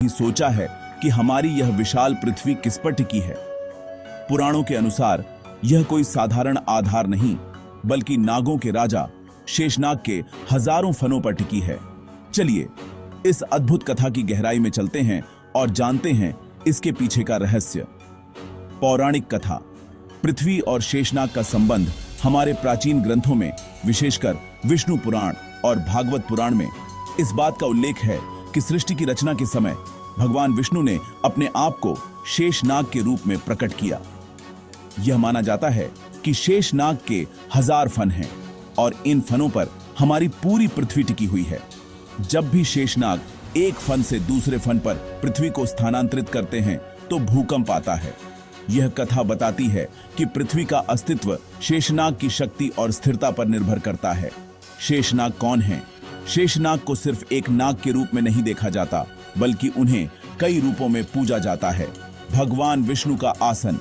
कभी सोचा है कि हमारी यह विशाल पृथ्वी किस पर टिकी है? पुराणों के अनुसार यह कोई साधारण आधार नहीं, बल्कि नागों के राजा शेषनाग के हजारों फनों पर टिकी है। चलिए इस अद्भुत कथा की गहराई में चलते हैं और जानते हैं इसके पीछे का रहस्य। पौराणिक कथा। पृथ्वी और शेषनाग का संबंध हमारे प्राचीन ग्रंथों में, विशेषकर विष्णु पुराण और भागवत पुराण में इस बात का उल्लेख है कि सृष्टि की रचना के समय भगवान विष्णु ने अपने आप को शेषनाग के रूप में प्रकट किया। यह माना जाता है कि शेषनाग के 1000 फन हैं और इन फनों पर हमारी पूरी पृथ्वी टिकी हुई है। जब भी शेषनाग एक फन से दूसरे फन पर पृथ्वी को स्थानांतरित करते हैं तो भूकंप आता है। यह कथा बताती है कि पृथ्वी का अस्तित्व शेषनाग की शक्ति और स्थिरता पर निर्भर करता है। शेषनाग कौन है? शेषनाग को सिर्फ एक नाग के रूप में नहीं देखा जाता, बल्कि उन्हें कई रूपों में पूजा जाता है। भगवान विष्णु का आसन।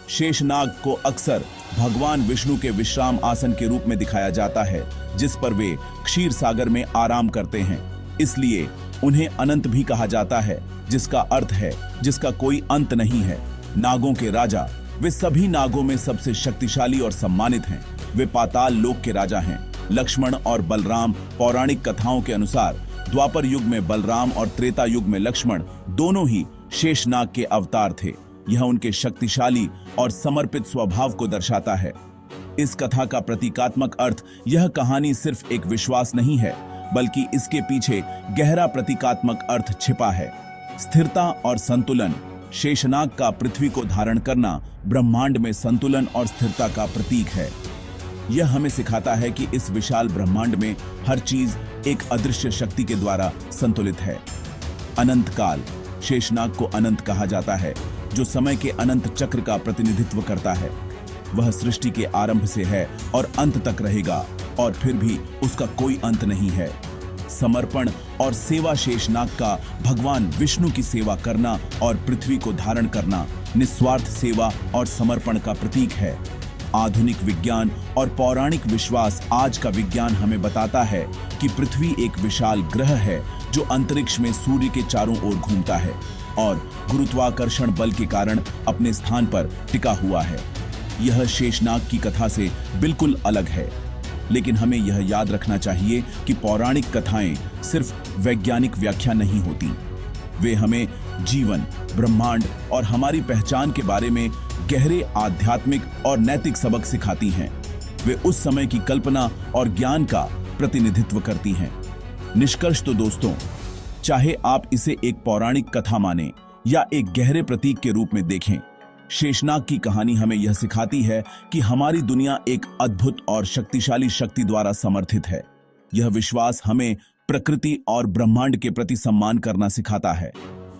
शेषनाग को अक्सर भगवान विष्णु के विश्राम आसन के रूप में दिखाया जाता है, जिस पर वे क्षीर सागर में आराम करते हैं। इसलिए उन्हें अनंत भी कहा जाता है, जिसका अर्थ है जिसका कोई अंत नहीं है। नागों के राजा। वे सभी नागों में सबसे शक्तिशाली और सम्मानित हैं। वे पाताल लोक के राजा हैं। लक्ष्मण और बलराम। पौराणिक कथाओं के अनुसार द्वापर युग में बलराम और त्रेता युग में लक्ष्मण दोनों ही शेषनाग के अवतार थे। यह उनके शक्तिशाली और समर्पित स्वभाव को दर्शाता है। इस कथा का प्रतीकात्मक अर्थ। यह कहानी सिर्फ एक विश्वास नहीं है, बल्कि इसके पीछे गहरा प्रतीकात्मक अर्थ छिपा है। स्थिरता और संतुलन। शेषनाग का पृथ्वी को धारण करना ब्रह्मांड में संतुलन और स्थिरता का प्रतीक है। यह हमें सिखाता है कि इस विशाल ब्रह्मांड में हर चीज एक अदृश्य शक्ति के द्वारा संतुलित है। अनंत काल। शेषनाग को अनंत कहा जाता है, जो समय के अनंत चक्र का प्रतिनिधित्व करता है। वह सृष्टि के आरंभ से है और अंत तक रहेगा, और फिर भी उसका कोई अंत नहीं है। समर्पण और सेवा। शेषनाग का भगवान विष्णु की सेवा करना और पृथ्वी को धारण करना निस्वार्थ सेवा और समर्पण का प्रतीक है। आधुनिक विज्ञान और पौराणिक विश्वास। आज का विज्ञान हमें बताता है कि पृथ्वी एक विशाल ग्रह है जो अंतरिक्ष में सूर्य के चारों ओर घूमता है और गुरुत्वाकर्षण बल के कारण अपने स्थान पर टिका हुआ है। यह शेषनाग की कथा से बिल्कुल अलग है, लेकिन हमें यह याद रखना चाहिए कि पौराणिक कथाएं सिर्फ वैज्ञानिक व्याख्या नहीं होती। वे हमें जीवन, ब्रह्मांड और हमारी पहचान के बारे में गहरे आध्यात्मिक और नैतिक सबक सिखाती हैं। वे उस समय की कल्पना और ज्ञान का प्रतिनिधित्व करती हैं। निष्कर्ष तो दोस्तों, चाहे आप इसे एक पौराणिक कथा माने या एक गहरे प्रतीक के रूप में देखें, शेषनाग की कहानी हमें यह सिखाती है कि हमारी दुनिया एक अद्भुत और शक्तिशाली शक्ति द्वारा समर्थित है। यह विश्वास हमें प्रकृति और ब्रह्मांड के प्रति सम्मान करना सिखाता है।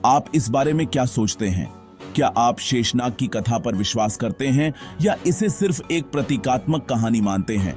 आप इस बारे में क्या सोचते हैं? क्या आप शेषनाग की कथा पर विश्वास करते हैं या इसे सिर्फ एक प्रतीकात्मक कहानी मानते हैं?